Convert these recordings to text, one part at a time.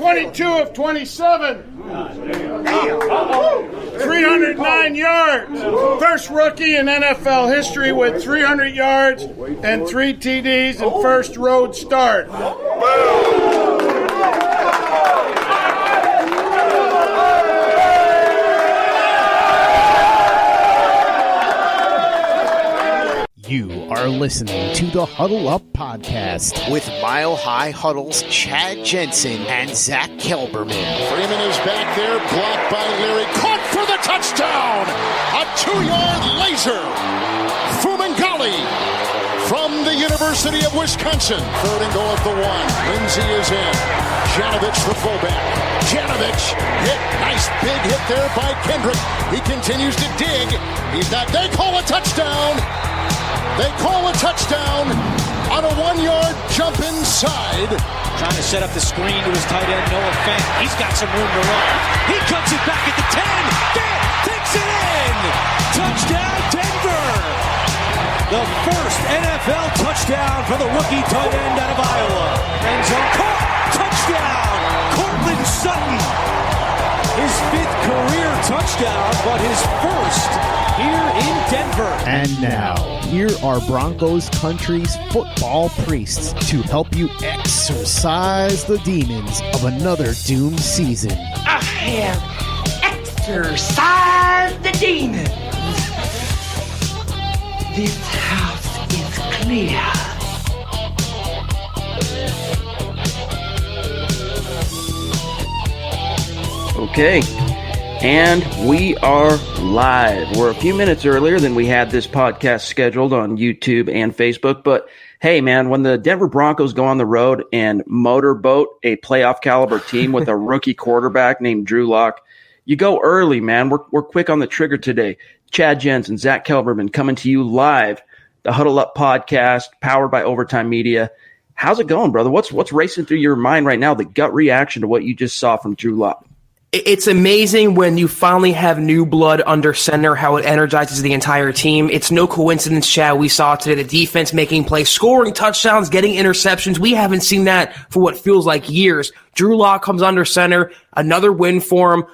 22 of 27. 309 yards. First rookie in NFL history with 300 yards and 3 TDs and first road start. You are listening to the Huddle Up Podcast with Mile High Huddle's Chad Jensen and Zack Kelberman. Freeman is back there, blocked by Leary, caught for the touchdown! A 2-yard laser! Fumangali from the University of Wisconsin. 3rd and goal at the 1. Lindsey is in. Janovich, the fullback. Janovich hit. Nice big hit there by Kendrick. He continues to dig. They call a touchdown. They call a touchdown on a 1-yard jump inside. Trying to set up the screen to his tight end, Noah Fant. He's got some room to run. He cuts it back at the 10. Fant takes it in. Touchdown, Denver. The first NFL touchdown for the rookie tight end out of Iowa. End zone caught. Touchdown, Courtland Sutton. His 5th career touchdown, but his first here in Denver. And now, here are Broncos country's football priests to help you exorcise the demons of another doomed season. I have exorcised the demons. This house is clear. Okay, and we are live. We're a few minutes earlier than we had this podcast scheduled on YouTube and Facebook, but hey, man, when the Denver Broncos go on the road and motorboat a playoff caliber team with a rookie quarterback named Drew Lock, you go early, man. We're quick on the trigger today. Chad Jensen, Zack Kelberman coming to you live, the Huddle Up Podcast, powered by Overtime Media. How's it going, brother? What's racing through your mind right now, the gut reaction to what you just saw from Drew Lock? It's amazing when you finally have new blood under center, how it energizes the entire team. It's no coincidence, Chad, we saw today the defense making plays, scoring touchdowns, getting interceptions. We haven't seen that for what feels like years. Drew Lock comes under center, another win for him.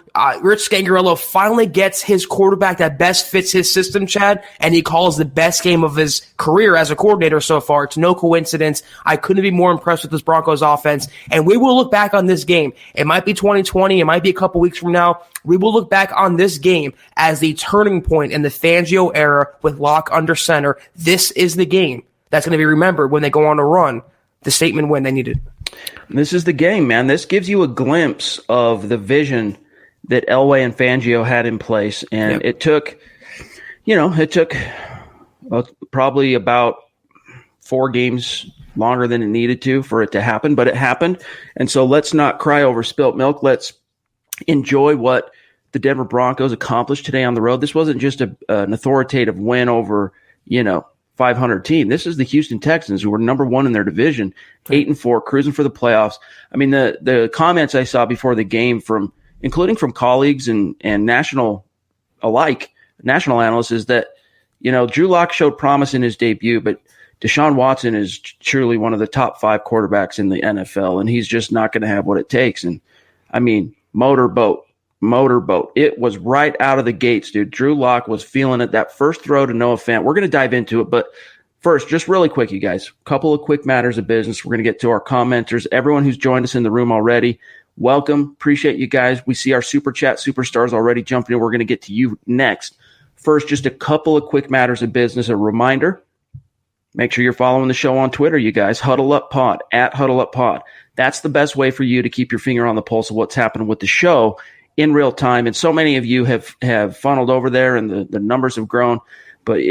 Rich Scangarello finally gets his quarterback that best fits his system, Chad, and he calls the best game of his career as a coordinator so far. It's no coincidence. I couldn't be more impressed with this Broncos offense, and we will look back on this game. It might be 2020. It might be a couple weeks from now. We will look back on this game as the turning point in the Fangio era with Lock under center. This is the game that's going to be remembered when they go on a run. The statement win they needed. This is the game, man. This gives you a glimpse of the vision that Elway and Fangio had in place. And it took probably about 4 games longer than it needed to for it to happen, but it happened. And so let's not cry over spilt milk. Let's enjoy what the Denver Broncos accomplished today on the road. This wasn't just an authoritative win over, 500 team. This is the Houston Texans, who were number 1 in their division, 8-4, cruising for the playoffs. I mean, the comments I saw before the game including from colleagues and national analysts, is that, Drew Lock showed promise in his debut, but Deshaun Watson is truly one of the top 5 quarterbacks in the NFL, and he's just not going to have what it takes. And I mean, motorboat. It was right out of the gates, dude. Drew Lock was feeling it. That first throw to Noah Fant. We're going to dive into it, but first, just really quick, you guys, a couple of quick matters of business. We're going to get to our commenters. Everyone who's joined us in the room already, welcome. Appreciate you guys. We see our Super Chat superstars already jumping in. We're going to get to you next. First, just a couple of quick matters of business. A reminder, make sure you're following the show on Twitter, you guys. Huddle Up Pod, at Huddle Up Pod. That's the best way for you to keep your finger on the pulse of what's happening with the show in real time. And so many of you have funneled over there, and the numbers have grown. But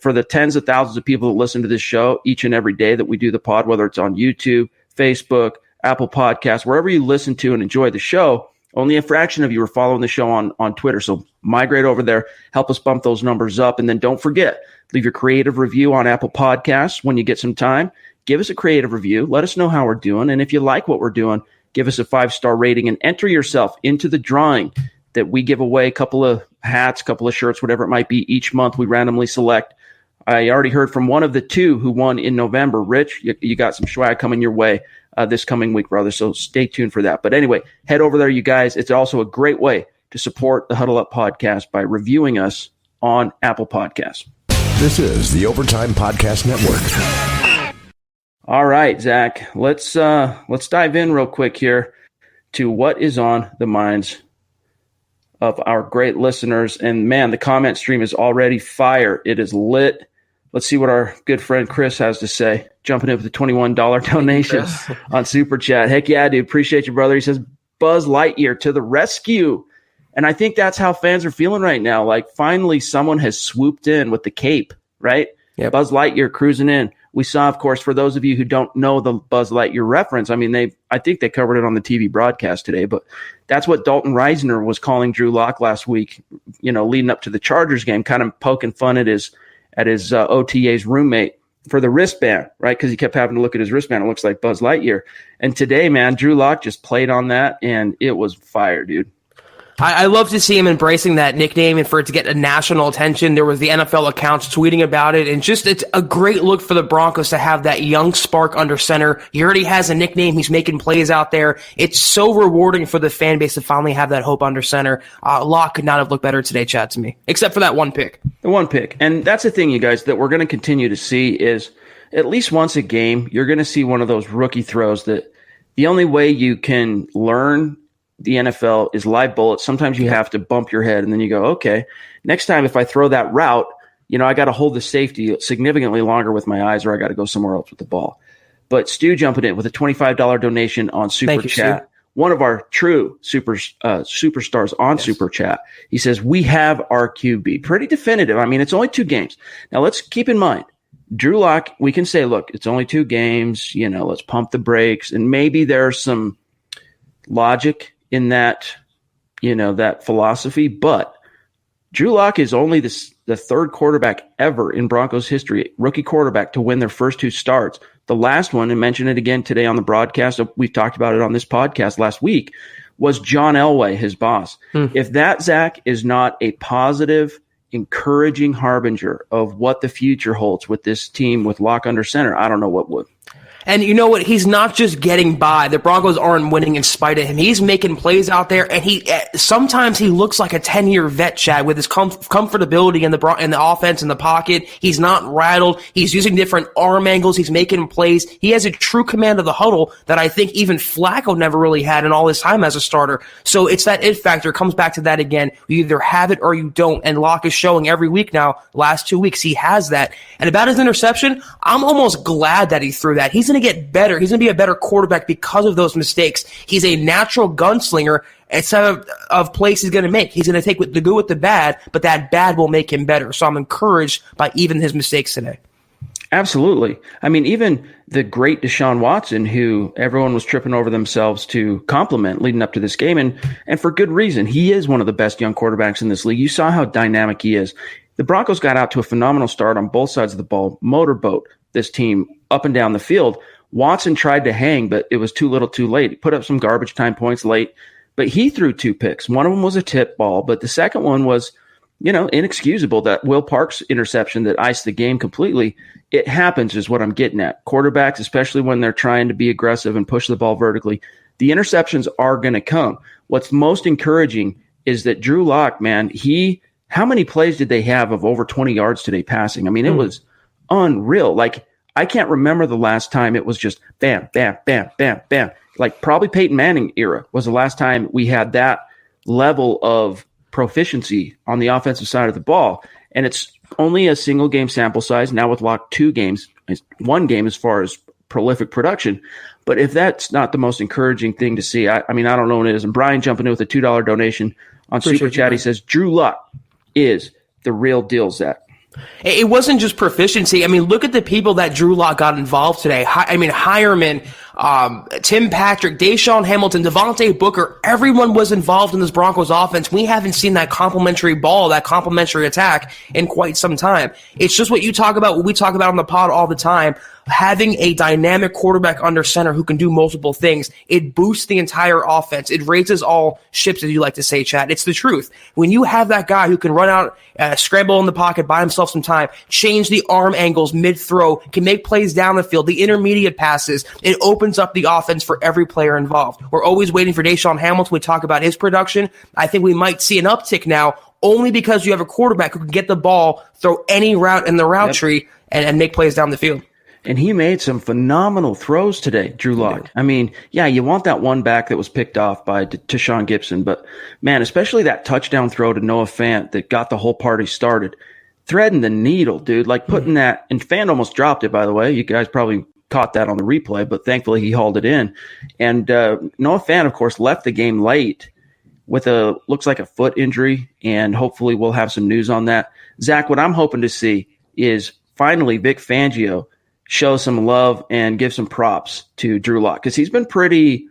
for the tens of thousands of people that listen to this show each and every day that we do the pod, whether it's on YouTube, Facebook, Apple Podcasts, wherever you listen to and enjoy the show, only a fraction of you are following the show on Twitter. So migrate over there, help us bump those numbers up. And then don't forget, leave your creative review on Apple Podcasts when you get some time. Give us a creative review. Let us know how we're doing. And if you like what we're doing, give us a 5-star rating and enter yourself into the drawing that we give away. A couple of hats, a couple of shirts, whatever it might be. Each month we randomly select. I already heard from one of the 2 who won in November. Rich, you got some swag coming your way. this coming week, brother. So stay tuned for that. But anyway, head over there, you guys. It's also a great way to support the Huddle Up podcast by reviewing us on Apple Podcasts. This is the Overtime Podcast Network. All right, Zach, let's dive in real quick here to what is on the minds of our great listeners. And man, the comment stream is already fire. It is lit. Let's see what our good friend Chris has to say. Jumping in with a $21 donation on Super Chat. Heck yeah, dude. Appreciate you, brother. He says, Buzz Lightyear to the rescue. And I think that's how fans are feeling right now. Like, finally, someone has swooped in with the cape, right? Yep. Buzz Lightyear cruising in. We saw, of course, for those of you who don't know the Buzz Lightyear reference, I mean, I think they covered it on the TV broadcast today, but that's what Dalton Reisner was calling Drew Lock last week, leading up to the Chargers game, kind of poking fun at his OTA's roommate for the wristband, right? Because he kept having to look at his wristband. It looks like Buzz Lightyear. And today, man, Drew Lock just played on that, and it was fire, dude. I love to see him embracing that nickname and for it to get a national attention. There was the NFL accounts tweeting about it, and just it's a great look for the Broncos to have that young spark under center. He already has a nickname. He's making plays out there. It's so rewarding for the fan base to finally have that hope under center. Locke could not have looked better today, Chad, to me, except for that one pick. The one pick. And that's the thing, you guys, that we're going to continue to see is at least once a game, you're going to see one of those rookie throws that the only way you can learn the NFL is live bullets. Sometimes you have to bump your head and then you go, okay, next time if I throw that route, I got to hold the safety significantly longer with my eyes or I got to go somewhere else with the ball. But Stu jumping in with a $25 donation on Super Chat. Stu. One of our true superstars on Super Chat. He says, we have our QB. Pretty definitive. I mean, it's only 2 games. Now let's keep in mind, Drew Lock, we can say, look, it's only 2 games, let's pump the brakes. And maybe there's some logic in that, that philosophy, but Drew Lock is only the third quarterback ever in Broncos history, rookie quarterback, to win their first 2 starts. The last one, and mentioned it again today on the broadcast, we've talked about it on this podcast last week, was John Elway, his boss. If that, Zach, is not a positive, encouraging harbinger of what the future holds with this team with Lock under center, I don't know what would. And you know what? He's not just getting by. The Broncos aren't winning in spite of him. He's making plays out there, and sometimes he looks like a 10-year vet, Chad, with his comfortability in the offense in the pocket. He's not rattled. He's using different arm angles. He's making plays. He has a true command of the huddle that I think even Flacco never really had in all his time as a starter. So it's that it factor. It comes back to that again. You either have it or you don't, and Locke is showing every week now, last 2 weeks, he has that. And about his interception, I'm almost glad that he threw that. He's going to get better. He's going to be a better quarterback because of those mistakes. He's a natural gunslinger. Instead of plays he's going to make, he's going to take the good with the bad, but that bad will make him better. So I'm encouraged by even his mistakes today. Absolutely. I mean, even the great Deshaun Watson, who everyone was tripping over themselves to compliment leading up to this game, and for good reason. He is one of the best young quarterbacks in this league. You saw how dynamic he is. The Broncos got out to a phenomenal start on both sides of the ball, motorboat this team up and down the field. Watson tried to hang, but it was too little too late. He put up some garbage time points late, but he threw 2 picks. One of them was a tip ball, but the second one was, inexcusable. That Will Parks interception that iced the game completely. It happens is what I'm getting at. Quarterbacks, especially when they're trying to be aggressive and push the ball vertically, the interceptions are going to come. What's most encouraging is that Drew Lock, man, how many plays did they have of over 20 yards today passing? I mean, it was unreal. Like, I can't remember the last time it was just bam, bam, bam, bam, bam. Like probably Peyton Manning era was the last time we had that level of proficiency on the offensive side of the ball. And it's only a single game sample size. Now with Lock, 2 games, 1 game as far as prolific production. But if that's not the most encouraging thing to see, I mean, I don't know what it is. And Brian jumping in with a $2 donation on Super Chat. He says, Drew Lock is the real deal, Zach. It wasn't just proficiency. I mean, look at the people that Drew Lock got involved today. Hireman, Tim Patrick, Deshaun Hamilton, Devontae Booker, everyone was involved in this Broncos offense. We haven't seen that complimentary ball, that complimentary attack in quite some time. It's just what we talk about on the pod all the time. Having a dynamic quarterback under center who can do multiple things, it boosts the entire offense. It raises all ships, as you like to say, Chad. It's the truth. When you have that guy who can run out, scramble in the pocket, buy himself some time, change the arm angles mid-throw, can make plays down the field, the intermediate passes, it opens opens up the offense for every player involved. We're always waiting for Deshaun Hamilton. We talk about his production. I think we might see an uptick now only because you have a quarterback who can get the ball, throw any route in the route tree, and make plays down the field. And he made some phenomenal throws today, Drew Lock. I mean, yeah, you want that one back that was picked off by Tashawn Gibson, but man, especially that touchdown throw to Noah Fant that got the whole party started. Threading the needle, dude, like putting that, and Fant almost dropped it, by the way. You guys probably caught that on the replay, but thankfully he hauled it in. And Noah Fant, of course, left the game late with looks like a foot injury, and hopefully we'll have some news on that. Zach, what I'm hoping to see is finally Vic Fangio show some love and give some props to Drew Lock, because he's been pretty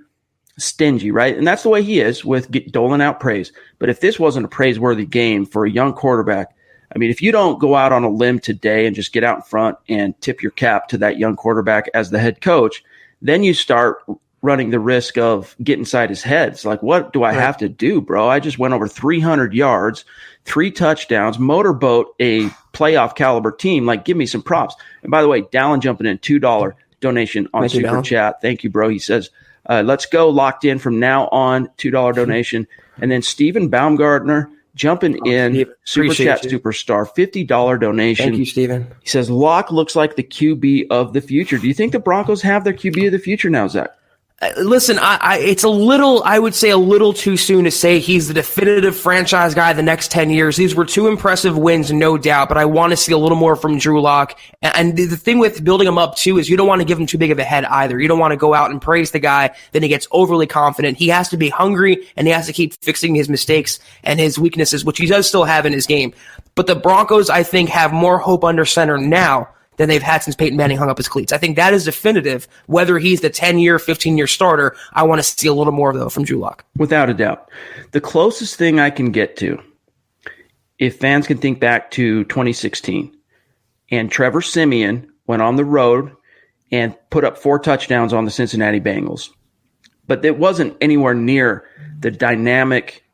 stingy, right? And that's the way he is with doling out praise. But if this wasn't a praiseworthy game for a young quarterback, I mean, if you don't go out on a limb today and just get out in front and tip your cap to that young quarterback as the head coach, then you start running the risk of getting inside his head. It's like, what do I have to do, bro? I just went over 300 yards, 3 touchdowns, motorboat a playoff caliber team. Like, give me some props. And by the way, Dallin jumping in, $2 donation on Super Chat. Thank you, bro. He says, let's go, locked in from now on, $2 donation. And then Stephen Baumgartner jumping in, Super Chat superstar, $50 donation. Thank you, Stephen. He says, Lock looks like the QB of the future. Do you think the Broncos have their QB of the future now, Zach? Listen, it's I would say a little too soon to say he's the definitive franchise guy the next 10 years. These were 2 impressive wins, no doubt, but I want to see a little more from Drew Lock. And the thing with building him up, too, is you don't want to give him too big of a head either. You don't want to go out and praise the guy, then he gets overly confident. He has to be hungry, and he has to keep fixing his mistakes and his weaknesses, which he does still have in his game. But the Broncos, I think, have more hope under center now than they've had since Peyton Manning hung up his cleats. I think that is definitive. Whether he's the 10-year, 15-year starter, I want to see a little more, though, from Drew Lock. Without a doubt. The closest thing I can get to, if fans can think back to 2016, and Trevor Siemian went on the road and put up 4 touchdowns on the Cincinnati Bengals. But it wasn't anywhere near the dynamic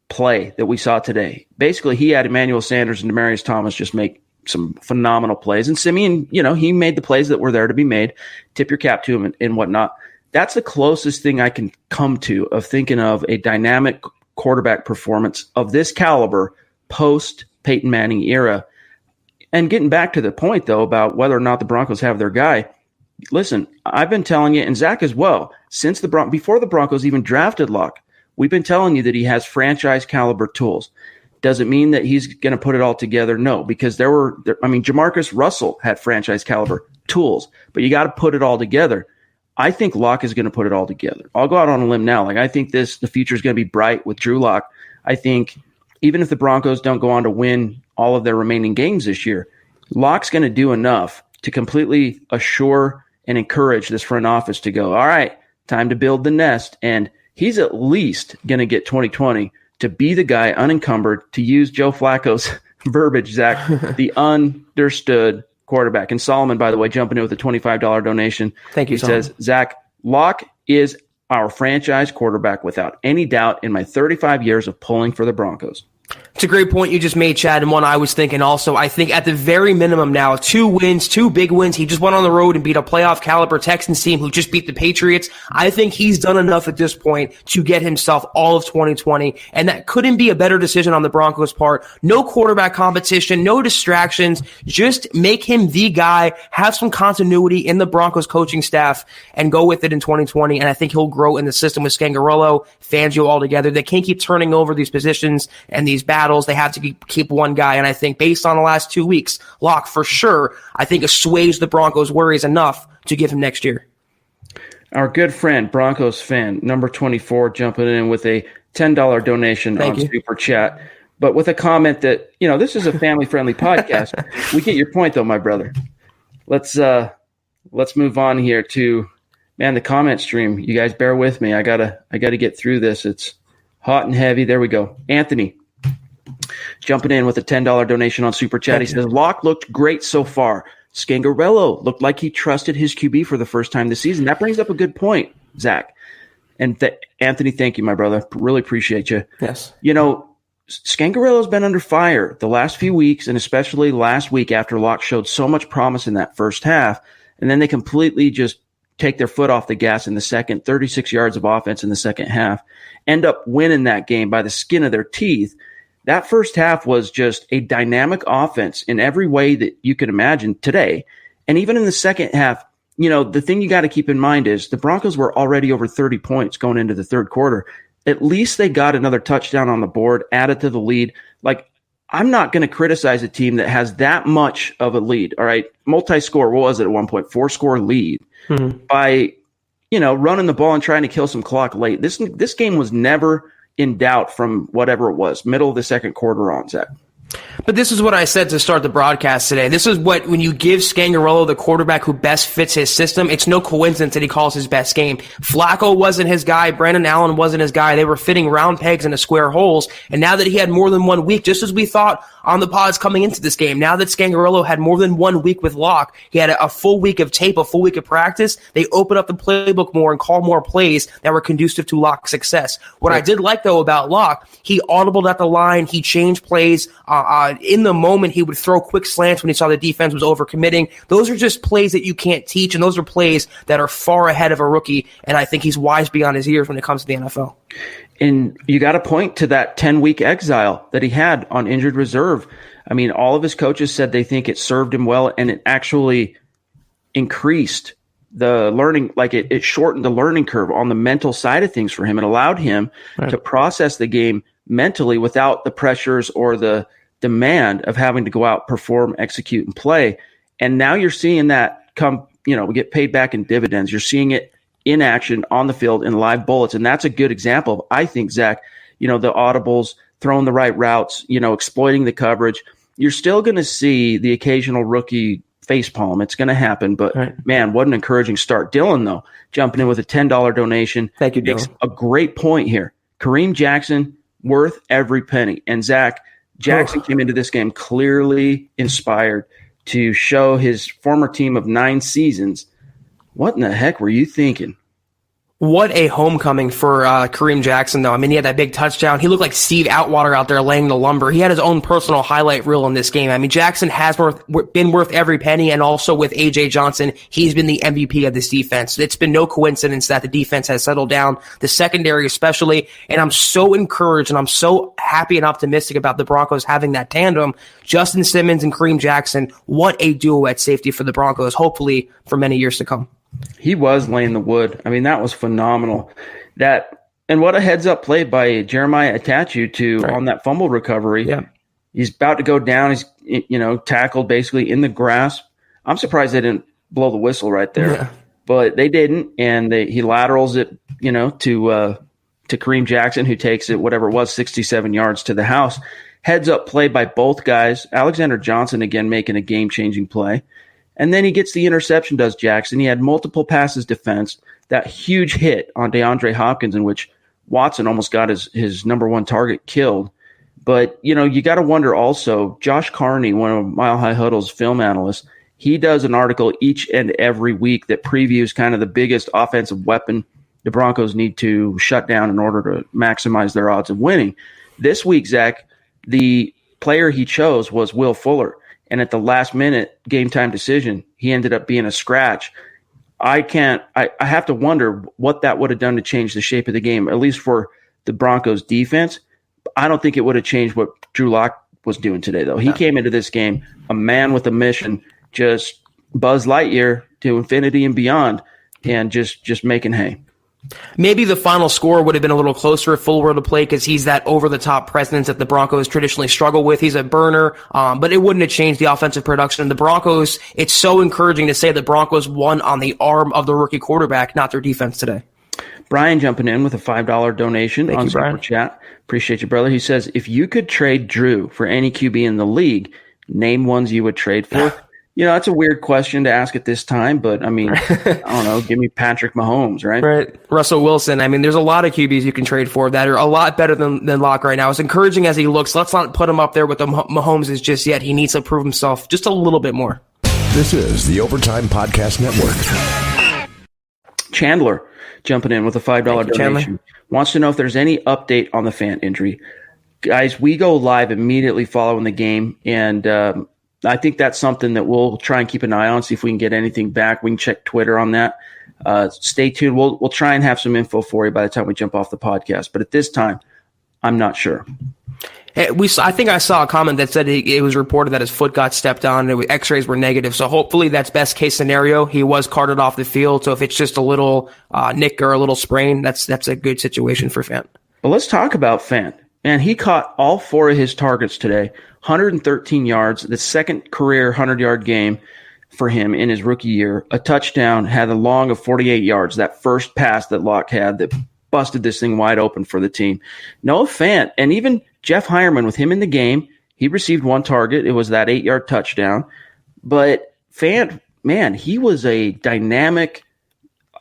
play that we saw today. Basically, he had Emmanuel Sanders and Demaryius Thomas just make some phenomenal plays. And Simeon, he made the plays that were there to be made. Tip your cap to him and whatnot. That's the closest thing I can come to of thinking of a dynamic quarterback performance of this caliber post Peyton Manning era. And getting back to the point, though, about whether or not the Broncos have their guy. Listen, I've been telling you, and Zach as well, since before the Broncos even drafted Lock, we've been telling you that he has franchise caliber tools. Does it mean that he's going to put it all together? No, because Jamarcus Russell had franchise caliber tools, but you got to put it all together. I think Lock is going to put it all together. I'll go out on a limb now. I think the future is going to be bright with Drew Lock. I think even if the Broncos don't go on to win all of their remaining games this year, Lock's going to do enough to completely assure and encourage this front office to go, all right, time to build the nest. And he's at least going to get 2020 to be the guy unencumbered, to use Joe Flacco's verbiage, Zach, the understood quarterback. And Solomon, by the way, jumping in with a $25 donation. Thank you, Solomon. Says, Zach, Lock is our franchise quarterback without any doubt in my 35 years of pulling for the Broncos. It's a great point you just made, Chad, and one I was thinking also. I think at the very minimum now, 2 wins, 2 big wins. He just went on the road and beat a playoff caliber Texans team who just beat the Patriots. I think he's done enough at this point to get himself all of 2020, and that couldn't be a better decision on the Broncos' part. No quarterback competition, no distractions. Just make him the guy, have some continuity in the Broncos coaching staff, and go with it in 2020. And I think he'll grow in the system with Scangarello, Fangio all together. They can't keep turning over these positions and these battles. They have to keep one guy. And I think based on the last 2 weeks, Lock for sure, I think assuaged the Broncos' worries enough to give him next year. Our good friend, Broncos fan, number 24, jumping in with a $10 donation on Super Chat, but with a comment that, this is a family-friendly podcast. We get your point, though, my brother. Let's move on here to, the comment stream. You guys bear with me. I gotta get through this. It's hot and heavy. There we go. Anthony, jumping in with a $10 donation on Super Chat. He says, Lock looked great so far. Scangarello looked like he trusted his QB for the first time this season. That brings up a good point, Zach. And Anthony, thank you, my brother. Really appreciate you. Yes. Scangarello's been under fire the last few weeks, and especially last week after Lock showed so much promise in that first half. And then they completely just take their foot off the gas in the second, 36 yards of offense in the second half, end up winning that game by the skin of their teeth. That first half was just a dynamic offense in every way that you could imagine today. And even in the second half, the thing you got to keep in mind is the Broncos were already over 30 points going into the third quarter. At least they got another touchdown on the board, added to the lead. Like, I'm not going to criticize a team that has that much of a lead. All right. Multi-score. What was it at one point? 4-score lead by, running the ball and trying to kill some clock late. This game was never in doubt from whatever it was, middle of the second quarter on, Zach. But this is what I said to start the broadcast today. This is when you give Scangarello the quarterback who best fits his system, it's no coincidence that he calls his best game. Flacco wasn't his guy. Brandon Allen wasn't his guy. They were fitting round pegs into square holes. And now that he had more than 1 week, just as we thought on the pods coming into this game, now that Scangarello had more than 1 week with Lock, he had a full week of tape, a full week of practice. They opened up the playbook more and called more plays that were conducive to Lock's success. What I did like, though, about Lock, he audibled at the line. He changed plays. In the moment, he would throw quick slants when he saw the defense was overcommitting. Those are just plays that you can't teach, and those are plays that are far ahead of a rookie, and I think he's wise beyond his years when it comes to the NFL. And you got to point to that 10-week exile that he had on injured reserve. I mean, all of his coaches said they think it served him well, and it actually increased the learning, like it shortened the learning curve on the mental side of things for him. It allowed him to process the game mentally without the pressures or the demand of having to go out, perform, execute, and play. And now you're seeing that come, we get paid back in dividends. You're seeing it in action on the field in live bullets. And that's a good example of, I think, Zach, the audibles, throwing the right routes, exploiting the coverage. You're still going to see the occasional rookie facepalm. It's going to happen. But, man, what an encouraging start. Dylan, though, jumping in with a $10 donation. Thank you, Dylan. Makes a great point here. Kareem Jackson, worth every penny. And, Zach, Jackson came into this game clearly inspired to show his former team of 9 seasons. What in the heck were you thinking? What a homecoming for Kareem Jackson, though. I mean, he had that big touchdown. He looked like Steve Outwater out there laying the lumber. He had his own personal highlight reel in this game. I mean, Jackson has been worth every penny, and also with A.J. Johnson, he's been the MVP of this defense. It's been no coincidence that the defense has settled down, the secondary especially, and I'm so encouraged and I'm so happy and optimistic about the Broncos having that tandem. Justin Simmons and Kareem Jackson, what a duo at safety for the Broncos, hopefully for many years to come. He was laying the wood. I mean, that was phenomenal. And what a heads-up play by Jeremiah Atachu on that fumble recovery. Yeah. He's about to go down. He's, tackled basically in the grass. I'm surprised they didn't blow the whistle right there. Yeah. But they didn't, and he laterals it, to Kareem Jackson, who takes it, whatever it was, 67 yards to the house. Heads-up play by both guys. Alexander Johnson, again, making a game-changing play. And then he gets the interception, does Jackson. He had multiple passes defensed. That huge hit on DeAndre Hopkins in which Watson almost got his number one target killed. But, you got to wonder also, Josh Carney, one of Mile High Huddle's film analysts, he does an article each and every week that previews kind of the biggest offensive weapon the Broncos need to shut down in order to maximize their odds of winning. This week, Zach, the player he chose was Will Fuller. And at the last minute game time decision, he ended up being a scratch. I have to wonder what that would have done to change the shape of the game, at least for the Broncos defense. I don't think it would have changed what Drew Lock was doing today, though. He came into this game a man with a mission, just Buzz Lightyear to infinity and beyond, and just making hay. Maybe the final score would have been a little closer if Fuller were to play because he's that over-the-top presence that the Broncos traditionally struggle with. He's a burner, but it wouldn't have changed the offensive production. The Broncos, it's so encouraging to say the Broncos won on the arm of the rookie quarterback, not their defense today. Brian jumping in with a $5 donation on Super Chat. Appreciate you, brother. He says, if you could trade Drew for any QB in the league, name ones you would trade for. That's a weird question to ask at this time, but I mean, I don't know, give me Patrick Mahomes, right? Right. Russell Wilson. I mean, there's a lot of QBs you can trade for that are a lot better than Lock right now. As encouraging as he looks, let's not put him up there with the Mahomes just yet. He needs to prove himself just a little bit more. This is the Overtime Podcast Network. Chandler jumping in with a $5 donation. Chandler wants to know if there's any update on the Fant injury. Guys, we go live immediately following the game, and I think that's something that we'll try and keep an eye on, see if we can get anything back. We can check Twitter on that. Stay tuned. We'll try and have some info for you by the time we jump off the podcast. But at this time, I'm not sure. I think I saw a comment that said it was reported that his foot got stepped on and x-rays were negative. So hopefully that's best case scenario. He was carted off the field. So if it's just a little nick or a little sprain, that's a good situation for Fant. Well, let's talk about Fant. Man, he caught all 4 of his targets today, 113 yards, the second career 100-yard game for him in his rookie year, a touchdown, had a long of 48 yards, that first pass that Lock had that busted this thing wide open for the team. Noah Fant, and even Jeff Heuerman with him in the game, he received 1 target. It was that 8-yard touchdown. But Fant, man, he was a dynamic.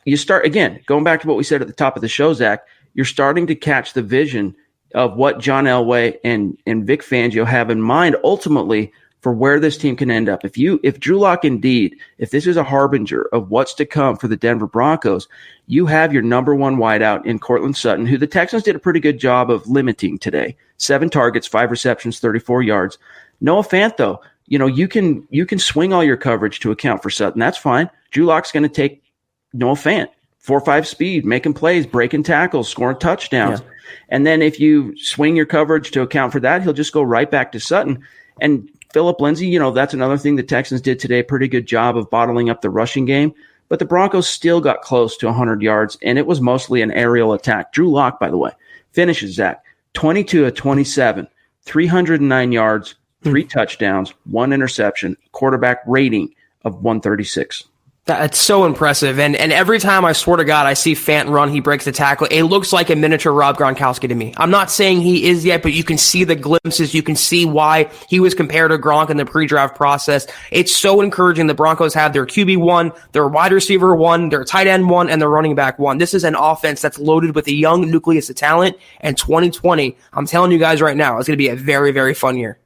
You start, again, going back to what we said at the top of the show, Zach, you're starting to catch the vision of what John Elway and Vic Fangio have in mind ultimately for where this team can end up. If Drew Lock indeed, if this is a harbinger of what's to come for the Denver Broncos, you have your number 1 wideout in Cortland Sutton, who the Texans did a pretty good job of limiting today. 7 targets, 5 receptions, 34 yards. Noah Fant, though, you can swing all your coverage to account for Sutton. That's fine. Drew Lock's going to take Noah Fant, 4.5 speed, making plays, breaking tackles, scoring touchdowns. Yeah. And then if you swing your coverage to account for that, he'll just go right back to Sutton. And Phillip Lindsay, that's another thing the Texans did today. Pretty good job of bottling up the rushing game. But the Broncos still got close to 100 yards, and it was mostly an aerial attack. Drew Lock, by the way, finishes, Zach, 22 of 27, 309 yards, 3 touchdowns, 1 interception, quarterback rating of 136. That's so impressive. And every time, I swear to God, I see Fant run, he breaks the tackle. It looks like a miniature Rob Gronkowski to me. I'm not saying he is yet, but you can see the glimpses. You can see why he was compared to Gronk in the pre-draft process. It's so encouraging. The Broncos have their QB1, their wide receiver 1, their tight end 1, and their running back 1. This is an offense that's loaded with a young nucleus of talent. And 2020, I'm telling you guys right now, it's going to be a very, very fun year.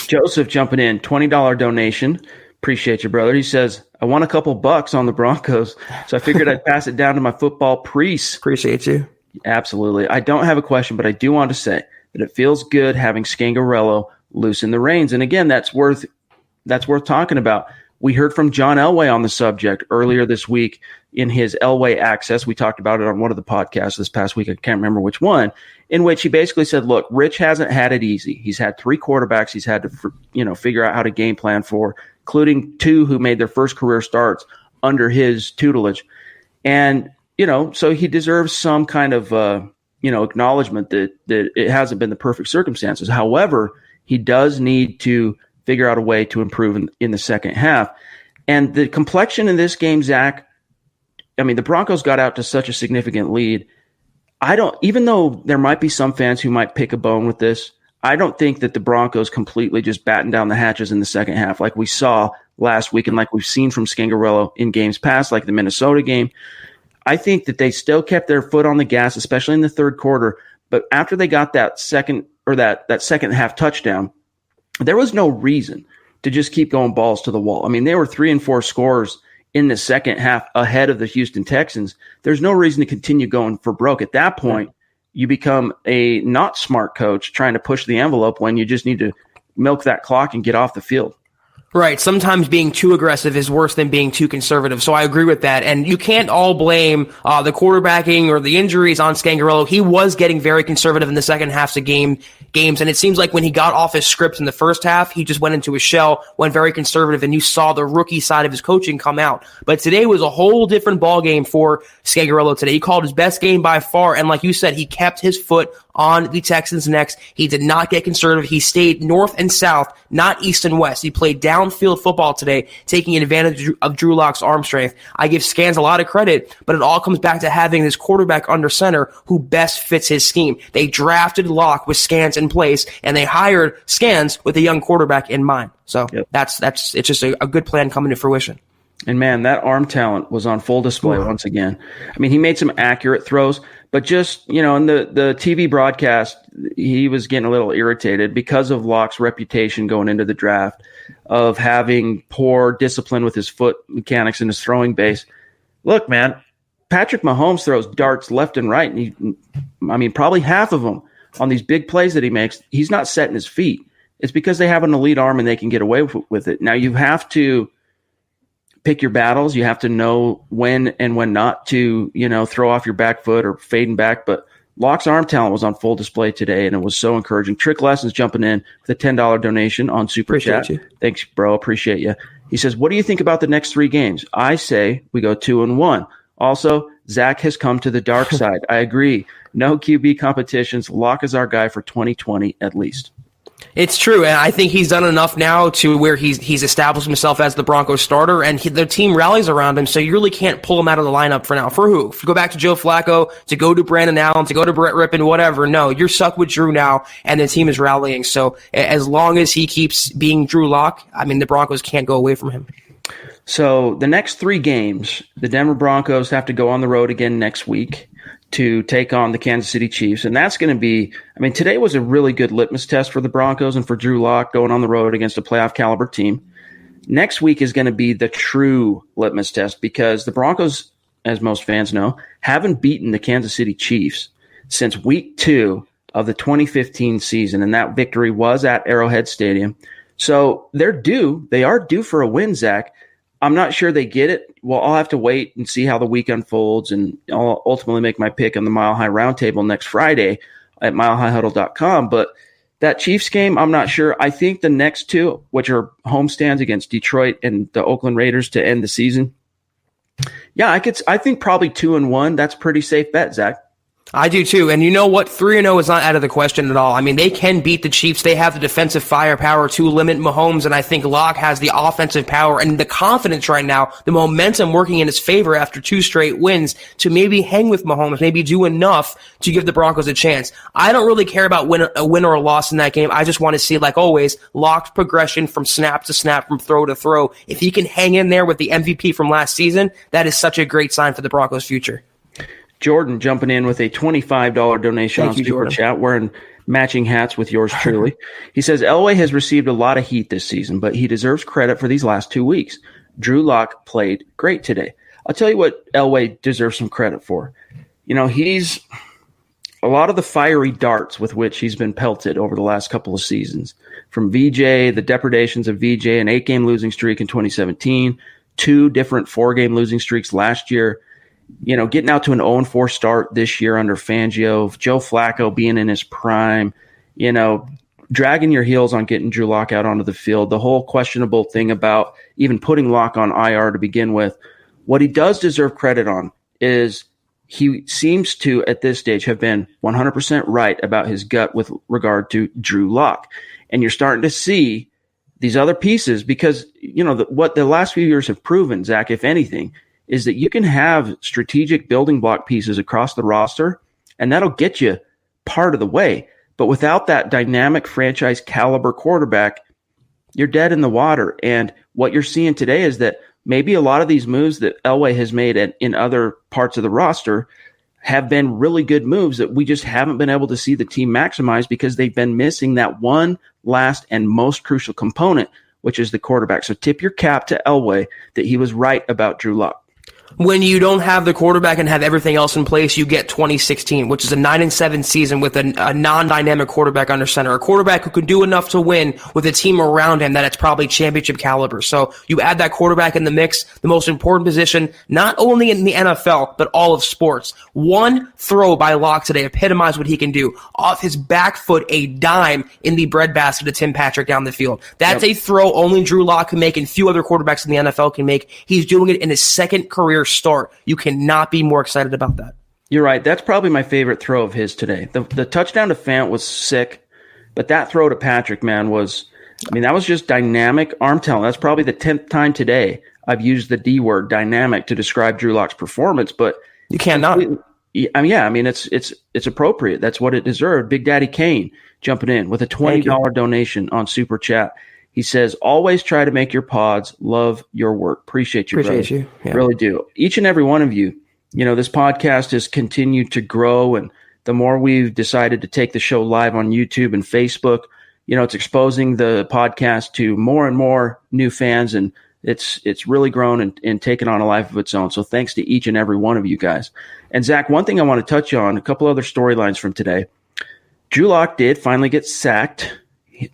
Joseph jumping in, $20 donation. Appreciate you, brother. He says, I won a couple bucks on the Broncos, so I figured I'd pass it down to my football priest. Appreciate you. Absolutely. I don't have a question, but I do want to say that it feels good having Scangarello loosen the reins. And again, that's worth talking about. We heard from John Elway on the subject earlier this week in his Elway Access. We talked about it on one of the podcasts this past week. I can't remember which one, in which he basically said, look, Rich hasn't had it easy. He's had 3 quarterbacks he's had to figure out how to game plan for, including 2 who made their first career starts under his tutelage. And, so he deserves some kind of, acknowledgement that it hasn't been the perfect circumstances. However, he does need to figure out a way to improve in the second half. And the complexion in this game, Zach, the Broncos got out to such a significant lead. Even though there might be some fans who might pick a bone with this, I don't think that the Broncos completely just battened down the hatches in the second half like we saw last week and like we've seen from Scangarello in games past, like the Minnesota game. I think that they still kept their foot on the gas, especially in the third quarter. But after they got that second half touchdown, there was no reason to just keep going balls to the wall. They were 3 and 4 scorers in the second half ahead of the Houston Texans. There's no reason to continue going for broke. At that point, you become a not smart coach trying to push the envelope when you just need to milk that clock and get off the field. Right. Sometimes being too aggressive is worse than being too conservative. So I agree with that. And you can't all blame the quarterbacking or the injuries on Scangarello. He was getting very conservative in the second halves of games. And it seems like when he got off his script in the first half, he just went into his shell, went very conservative, and you saw the rookie side of his coaching come out. But today was a whole different ball game for Scangarello today. He called his best game by far. And like you said, he kept his foot on the Texans' necks. He did not get conservative. He stayed north and south, not east and west. He played downfield football today, taking advantage of Drew Lock's arm strength. I give Scans a lot of credit, but it all comes back to having this quarterback under center who best fits his scheme. They drafted Lock with Scans in place, and they hired Scans with a young quarterback in mind. So it's just a good plan coming to fruition. And man, that arm talent was on full display once again. He made some accurate throws, but just, in the TV broadcast, he was getting a little irritated because of Lock's reputation going into the draft of having poor discipline with his foot mechanics and his throwing base. Look, man, Patrick Mahomes throws darts left and right, and probably half of them on these big plays that he makes, he's not setting his feet. It's because they have an elite arm and they can get away with it. Now, you have to pick your battles. You have to know when and when not to, throw off your back foot or fading back. But Lock's arm talent was on full display today, and it was so encouraging. Trick Lessons jumping in with a $10 donation on Super Chat. Thanks, bro. Appreciate you. He says, what do you think about the next 3 games? I say we go 2-1. Also, Zach has come to the dark side. I agree. No QB competitions. Lock is our guy for 2020 at least. It's true, and I think he's done enough now to where he's established himself as the Broncos starter, and the team rallies around him, so you really can't pull him out of the lineup for now. For who? To go back to Joe Flacco, to go to Brandon Allen, to go to Brett Rippon, whatever. No, you're stuck with Drew now, and the team is rallying. So as long as he keeps being Drew Lock, the Broncos can't go away from him. So the next 3 games, the Denver Broncos have to go on the road again next week to take on the Kansas City Chiefs. And that's going to be, today was a really good litmus test for the Broncos and for Drew Lock going on the road against a playoff caliber team. Next week is going to be the true litmus test because the Broncos, as most fans know, haven't beaten the Kansas City Chiefs since week 2 of the 2015 season. And that victory was at Arrowhead Stadium. So they are due for a win, Zach. I'm not sure they get it. Well, I'll have to wait and see how the week unfolds, and I'll ultimately make my pick on the Mile High Roundtable next Friday at milehighhuddle.com. But that Chiefs game, I'm not sure. I think the next 2, which are homestands against Detroit and the Oakland Raiders to end the season, I think probably 2-1. That's a pretty safe bet, Zach. I do too. And you know what? 3-0 is not out of the question at all. They can beat the Chiefs. They have the defensive firepower to limit Mahomes, and I think Lock has the offensive power and the confidence right now, the momentum working in his favor after 2 straight wins to maybe hang with Mahomes, maybe do enough to give the Broncos a chance. I don't really care about a win or a loss in that game. I just want to see, like always, Lock's progression from snap to snap, from throw to throw. If he can hang in there with the MVP from last season, that is such a great sign for the Broncos' future. Jordan jumping in with a $25 donation on Super Chat, wearing matching hats with yours truly. He says, Elway has received a lot of heat this season, but he deserves credit for these last 2 weeks. Drew Lock played great today. I'll tell you what Elway deserves some credit for. He's a lot of the fiery darts with which he's been pelted over the last couple of seasons. From VJ, the depredations of VJ, an 8-game losing streak in 2017, 2 different 4-game losing streaks last year. Getting out to an 0-4 start this year under Fangio, Joe Flacco being in his prime, dragging your heels on getting Drew Lock out onto the field, the whole questionable thing about even putting Lock on IR to begin with. What he does deserve credit on is he seems to, at this stage, have been 100% right about his gut with regard to Drew Lock. And you're starting to see these other pieces because, what the last few years have proven, Zach, if anything, is that you can have strategic building block pieces across the roster, and that'll get you part of the way. But without that dynamic franchise caliber quarterback, you're dead in the water. And what you're seeing today is that maybe a lot of these moves that Elway has made in other parts of the roster have been really good moves that we just haven't been able to see the team maximize because they've been missing that one last and most crucial component, which is the quarterback. So tip your cap to Elway that he was right about Drew Lock. When you don't have the quarterback and have everything else in place, you get 2016, which is a 9-7 season with a non-dynamic quarterback under center, a quarterback who can do enough to win with a team around him that it's probably championship caliber. So you add that quarterback in the mix, the most important position, not only in the NFL, but all of sports. One throw by Lock today epitomized what he can do. Off his back foot, a dime in the breadbasket to Tim Patrick down the field. That's a throw only Drew Lock can make and few other quarterbacks in the NFL can make. He's doing it in his second career start. You cannot be more excited about that. You're right. That's probably my favorite throw of his today. The touchdown to Fant was sick, but that throw to Patrick, man, that was just dynamic arm talent. That's probably the 10th time today I've used the D word, dynamic, to describe Drew Lock's performance, but you cannot. It's appropriate. That's what it deserved. Big Daddy Kane jumping in with a $20 donation on Super Chat. He says, always try to make your pods. Love your work. Appreciate you, brother. You. Yeah. Really do. Each and every one of you, this podcast has continued to grow, and the more we've decided to take the show live on YouTube and Facebook, it's exposing the podcast to more and more new fans, and it's really grown and taken on a life of its own. So thanks to each and every one of you guys. And Zach, one thing I want to touch on, a couple other storylines from today. Drew Lock did finally get sacked.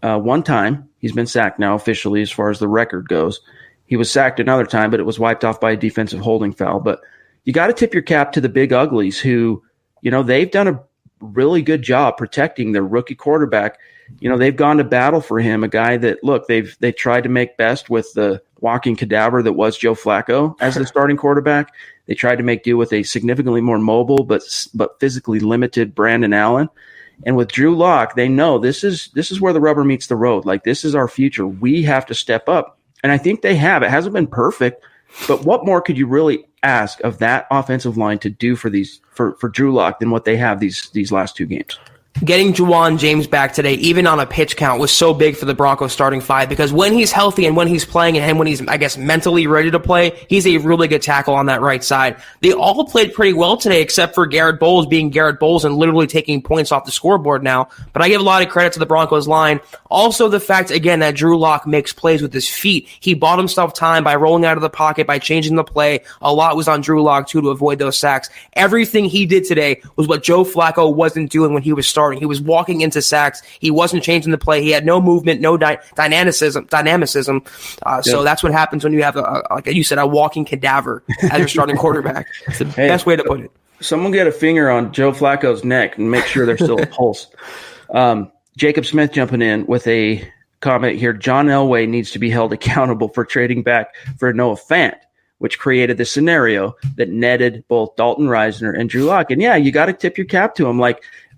one time. He's been sacked now officially as far as the record goes. He was sacked another time, but it was wiped off by a defensive holding foul. But you got to tip your cap to the big uglies who, they've done a really good job protecting their rookie quarterback. They've gone to battle for him, a guy that, look, they tried to make best with the walking cadaver that was Joe Flacco as the starting quarterback. They tried to make do with a significantly more mobile but physically limited Brandon Allen. And with Drew Lock, they know this is where the rubber meets the road. Like, this is our future. We have to step up. And I think they have. It hasn't been perfect, but what more could you really ask of that offensive line to do for Drew Lock than what they have these last two games? Getting Juwan James back today, even on a pitch count, was so big for the Broncos starting five because when he's healthy and when he's playing and when he's, I guess, mentally ready to play, he's a really good tackle on that right side. They all played pretty well today except for Garrett Bowles being Garrett Bowles and literally taking points off the scoreboard now. But I give a lot of credit to the Broncos line. Also the fact, again, that Drew Lock makes plays with his feet. He bought himself time by rolling out of the pocket, by changing the play. A lot was on Drew Lock, too, to avoid those sacks. Everything he did today was what Joe Flacco wasn't doing when he was starting. He was walking into sacks. He wasn't changing the play. He had no movement, no dynamicism. So that's what happens when you have, like you said, a walking cadaver as your starting quarterback. It's the best way to put it. Someone get a finger on Joe Flacco's neck and make sure there's still a pulse. Jacob Smith jumping in with a comment here. John Elway needs to be held accountable for trading back for Noah Fant, which created the scenario that netted both Dalton Risner and Drew Lock. And yeah, you got to tip your cap to him.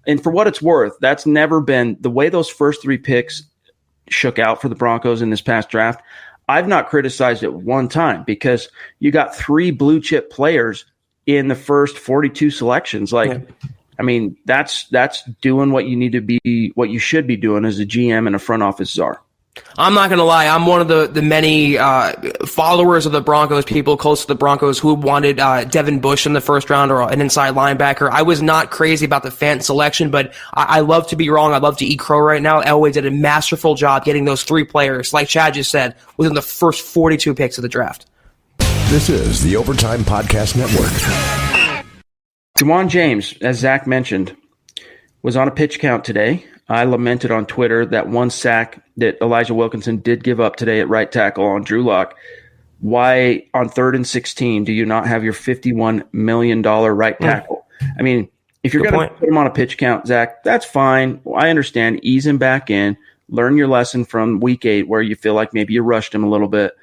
And for what it's worth, that's never been the way those first three picks shook out for the Broncos in this past draft. I've not criticized it one time because you got three blue chip players in the first 42 selections. I mean, that's doing what you need to be, what you should be doing as a GM and a front office czar. I'm not going to lie. I'm one of the many followers of the Broncos, people close to the Broncos who wanted Devin Bush in the first round or an inside linebacker. I was not crazy about the Fant selection, but I love to be wrong. I love to eat crow right now. Elway did a masterful job getting those three players, like Chad just said, within the first 42 picks of the draft. This is the Overtime Podcast Network. Juwan James, as Zach mentioned, was on a pitch count today. I lamented on Twitter that one sack that Elijah Wilkinson did give up today at right tackle on Drew Lock. Why on 3rd and 16 do you not have your $51 million right tackle? I mean, if you're going to put him on a pitch count, Zach, that's fine. I understand. Ease him back in. Learn your lesson from week 8 where you feel like maybe you rushed him a little bit.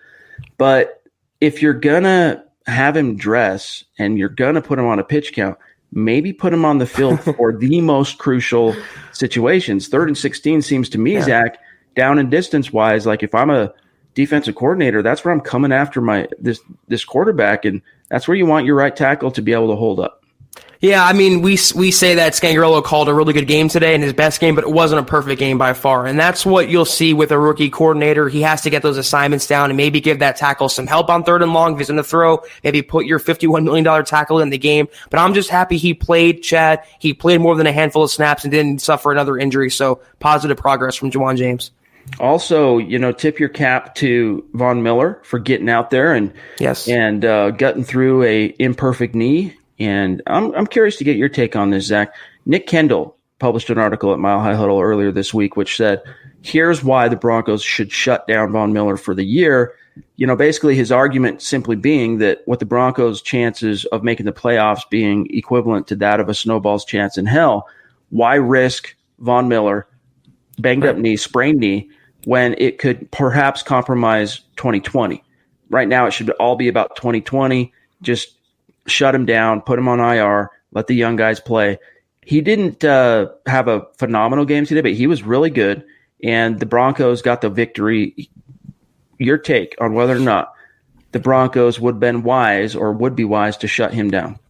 But if you're going to have him dress and you're going to put him on a pitch count, maybe put him on the field for the most crucial situations. 3rd and 16 seems to me, Zach, down and distance-wise, like if I'm a defensive coordinator, that's where I'm coming after this quarterback, and that's where you want your right tackle to be able to hold up. Yeah, I mean, we say that Scangarello called a really good game today and his best game, but it wasn't a perfect game by far. And that's what you'll see with a rookie coordinator. He has to get those assignments down and maybe give that tackle some help on 3rd and long if he's going to throw. Maybe put your $51 million tackle in the game. But I'm just happy he played, Chad. He played more than a handful of snaps and didn't suffer another injury. So positive progress from Juwan James. Also, tip your cap to Von Miller for getting out there and gutting through a imperfect knee. And I'm curious to get your take on this, Zach. Nick Kendall published an article at Mile High Huddle earlier this week, which said, here's why the Broncos should shut down Von Miller for the year. Basically his argument simply being that with the Broncos' chances of making the playoffs being equivalent to that of a snowball's chance in hell, why risk Von Miller, banged up knee, sprained knee, when it could perhaps compromise 2020? Right now it should all be about 2020. Just shut him down, put him on IR, let the young guys play. He didn't have a phenomenal game today, but he was really good, and the Broncos got the victory. Your take on whether or not the Broncos would be wise to shut him down?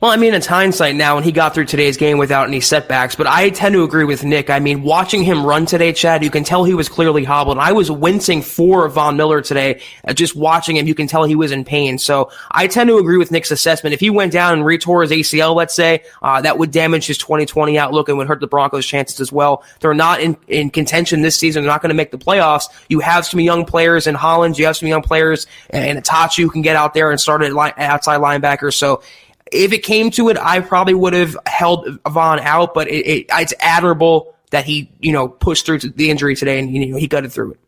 Well, I mean, it's hindsight now, and he got through today's game without any setbacks, but I tend to agree with Nick. I mean, watching him run today, Chad, you can tell he was clearly hobbled. I was wincing for Von Miller today. Just watching him, you can tell he was in pain. So I tend to agree with Nick's assessment. If he went down and retore his ACL, let's say, that would damage his 2020 outlook and would hurt the Broncos' chances as well. They're not in contention this season. They're not going to make the playoffs. You have some young players in Hollins. You have some young players in Itachi who can get out there and start at outside linebacker. So if it came to it, I probably would have held Von out, but it's admirable that he, pushed through the injury today and, he gutted through it.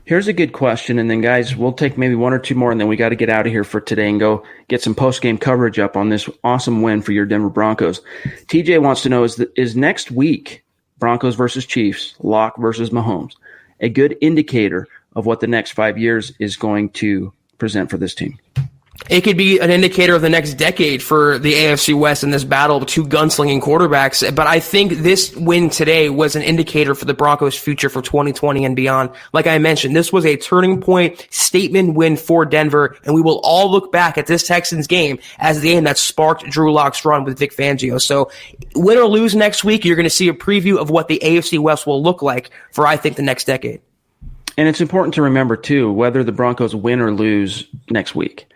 Here's a good question, and then, guys, we'll take maybe one or two more, and then we got to get out of here for today and go get some post-game coverage up on this awesome win for your Denver Broncos. TJ wants to know, is next week, Broncos versus Chiefs, Lock versus Mahomes, a good indicator of what the next 5 years is going to present for this team? It could be an indicator of the next decade for the AFC West in this battle of two gunslinging quarterbacks. But I think this win today was an indicator for the Broncos' future for 2020 and beyond. Like I mentioned, this was a turning point statement win for Denver, and we will all look back at this Texans game as the game that sparked Drew Lock's run with Vic Fangio. So win or lose next week, you're going to see a preview of what the AFC West will look like for, I think, the next decade. And it's important to remember, too, whether the Broncos win or lose next week,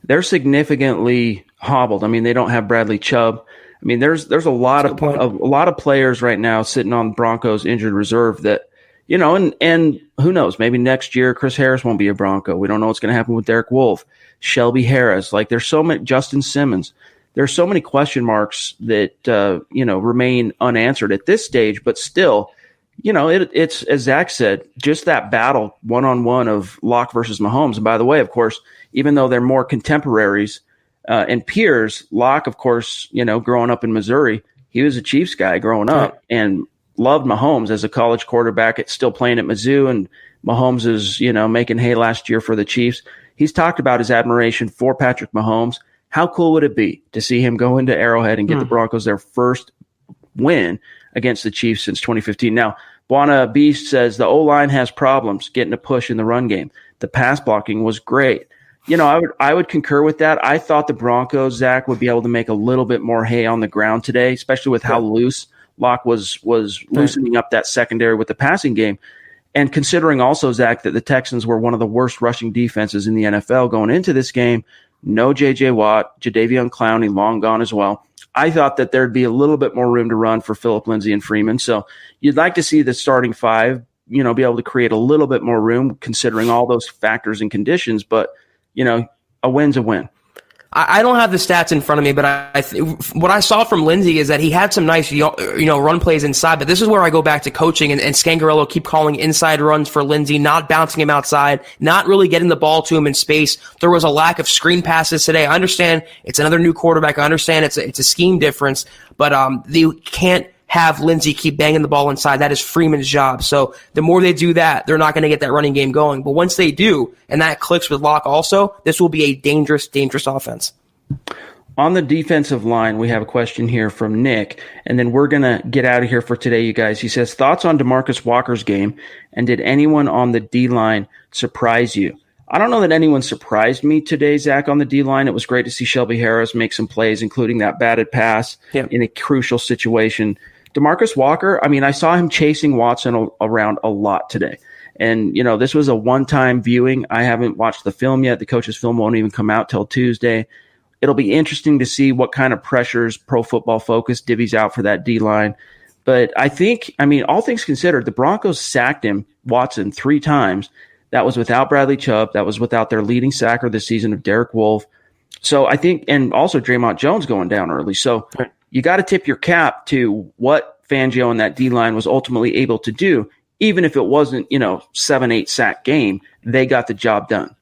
they're significantly hobbled. I mean, they don't have Bradley Chubb. I mean, there's a lot of players right now sitting on Broncos injured reserve that, and who knows, maybe next year Chris Harris won't be a Bronco. We don't know what's going to happen with Derek Wolfe, Shelby Harris. Like, there's so many, Justin Simmons. There's so many question marks that remain unanswered at this stage, but still, it's, as Zach said, just that battle one-on-one of Lock versus Mahomes. And by the way, of course, even though they're more contemporaries and peers, Lock, of course, growing up in Missouri, he was a Chiefs guy growing up and loved Mahomes as a college quarterback. It's still playing at Mizzou, and Mahomes is, making hay last year for the Chiefs. He's talked about his admiration for Patrick Mahomes. How cool would it be to see him go into Arrowhead and get the Broncos their first win against the Chiefs since 2015? Now, Buana Beast says the O-line has problems getting a push in the run game. The pass blocking was great. I would concur with that. I thought the Broncos, Zach, would be able to make a little bit more hay on the ground today, especially with how loose Lock was loosening up that secondary with the passing game. And considering also, Zach, that the Texans were one of the worst rushing defenses in the NFL going into this game, no J.J. Watt, Jadeveon Clowney long gone as well. I thought that there'd be a little bit more room to run for Phillip Lindsay and Freeman. So you'd like to see the starting five, be able to create a little bit more room considering all those factors and conditions. But a win's a win. I don't have the stats in front of me, but what I saw from Lindsey is that he had some nice, run plays inside. But this is where I go back to coaching and Scangarello keep calling inside runs for Lindsey, not bouncing him outside, not really getting the ball to him in space. There was a lack of screen passes today. I understand it's another new quarterback. I understand it's a scheme difference, but you can't have Lindsey keep banging the ball inside. That is Freeman's job. So the more they do that, they're not going to get that running game going. But once they do, and that clicks with Lock also, this will be a dangerous, dangerous offense. On the defensive line, we have a question here from Nick, and then we're going to get out of here for today, you guys. He says, thoughts on DeMarcus Walker's game, and did anyone on the D-line surprise you? I don't know that anyone surprised me today, Zach, on the D-line. It was great to see Shelby Harris make some plays, including that batted pass in a crucial situation. DeMarcus Walker, I saw him chasing Watson around a lot today. And, this was a one-time viewing. I haven't watched the film yet. The coach's film won't even come out till Tuesday. It'll be interesting to see what kind of pressures Pro Football Focus divvies out for that D-line. But I think, all things considered, the Broncos sacked Watson 3 times. That was without Bradley Chubb. That was without their leading sacker this season of Derek Wolfe. So I think, and also Draymond Jones going down early. So you got to tip your cap to what Fangio and that D-line was ultimately able to do. Even if it wasn't, 7-8 sack game, they got the job done.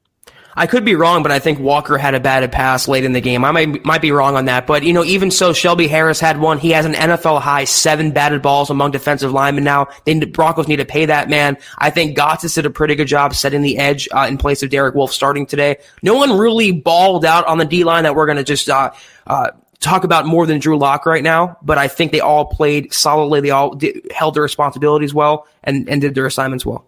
I could be wrong, but I think Walker had a batted pass late in the game. I might be wrong on that. But, even so, Shelby Harris had one. He has an NFL high 7 batted balls among defensive linemen now. The Broncos need to pay that man. I think Gotsis did a pretty good job setting the edge in place of Derek Wolfe starting today. No one really balled out on the D-line that we're going to just talk about more than Drew Lock right now, but I think they all played solidly. They all held their responsibilities well and did their assignments well.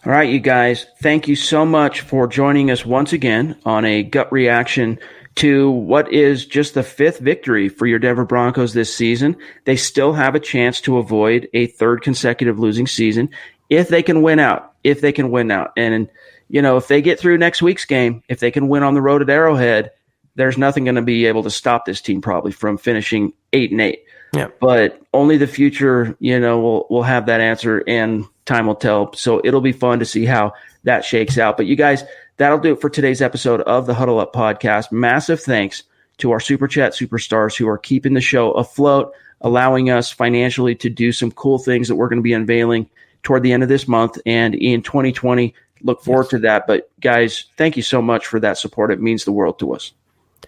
All right, you guys, thank you so much for joining us once again on a gut reaction to what is just the 5th victory for your Denver Broncos this season. They still have a chance to avoid a 3rd consecutive losing season if they can win out. And, if they get through next week's game, if they can win on the road at Arrowhead, there's nothing going to be able to stop this team probably from finishing 8-8. Yeah. But only the future, will have that answer, and time will tell. So it'll be fun to see how that shakes out. But you guys, that'll do it for today's episode of the Huddle Up Podcast. Massive thanks to our Super Chat superstars who are keeping the show afloat. allowing us financially to do some cool things that we're going to be unveiling toward the end of this month and in 2020. Look forward to that. But guys, thank you so much for that support. It means the world to us.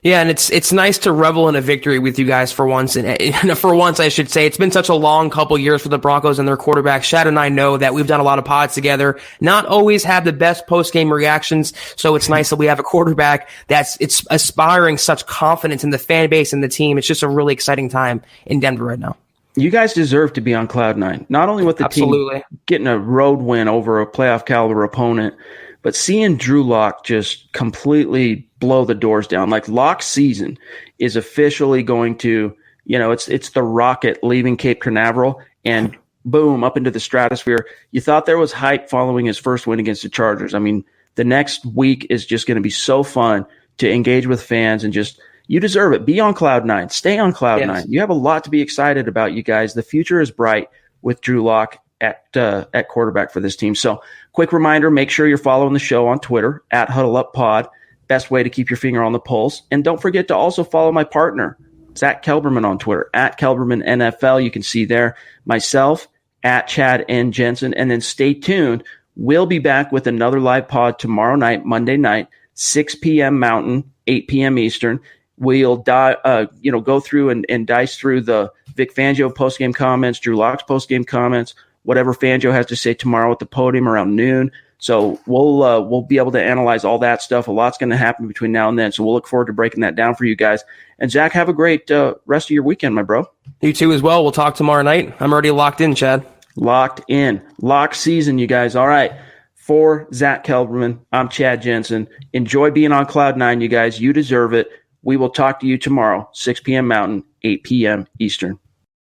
Yeah, and it's nice to revel in a victory with you guys for once. And for once, I should say, it's been such a long couple years for the Broncos and their quarterback. Shad and I know that we've done a lot of pods together, not always have the best post-game reactions. So it's nice that we have a quarterback it's aspiring such confidence in the fan base and the team. It's just a really exciting time in Denver right now. You guys deserve to be on cloud nine, not only with the team getting a road win over a playoff caliber opponent, but seeing Drew Lock just completely blow the doors down. Like, Lock's season is officially going to, it's the rocket leaving Cape Canaveral and boom, up into the stratosphere. You thought there was hype following his first win against the Chargers. I mean, the next week is just going to be so fun to engage with fans and just, you deserve it. Be on cloud nine. Stay on cloud nine. You have a lot to be excited about, you guys. The future is bright with Drew Lock at quarterback for this team. So, quick reminder, make sure you're following the show on Twitter at HuddleUpPod. Best way to keep your finger on the pulse. And don't forget to also follow my partner, Zack Kelberman, on Twitter at Kelberman NFL. You can see there myself at Chad and Jensen. And then stay tuned. We'll be back with another live pod tomorrow night, Monday night, 6 p.m. Mountain, 8 p.m. Eastern. We'll go through and dice through the Vic Fangio postgame comments, Drew Lock's postgame comments, whatever Fangio has to say tomorrow at the podium around noon. So we'll be able to analyze all that stuff. A lot's going to happen between now and then. So we'll look forward to breaking that down for you guys. And Zach, have a great rest of your weekend, my bro. You too as well. We'll talk tomorrow night. I'm already locked in, Chad. Locked in. Lock season, you guys. All right. For Zack Kelberman, I'm Chad Jensen. Enjoy being on Cloud 9, you guys. You deserve it. We will talk to you tomorrow, 6 p.m. Mountain, 8 p.m. Eastern.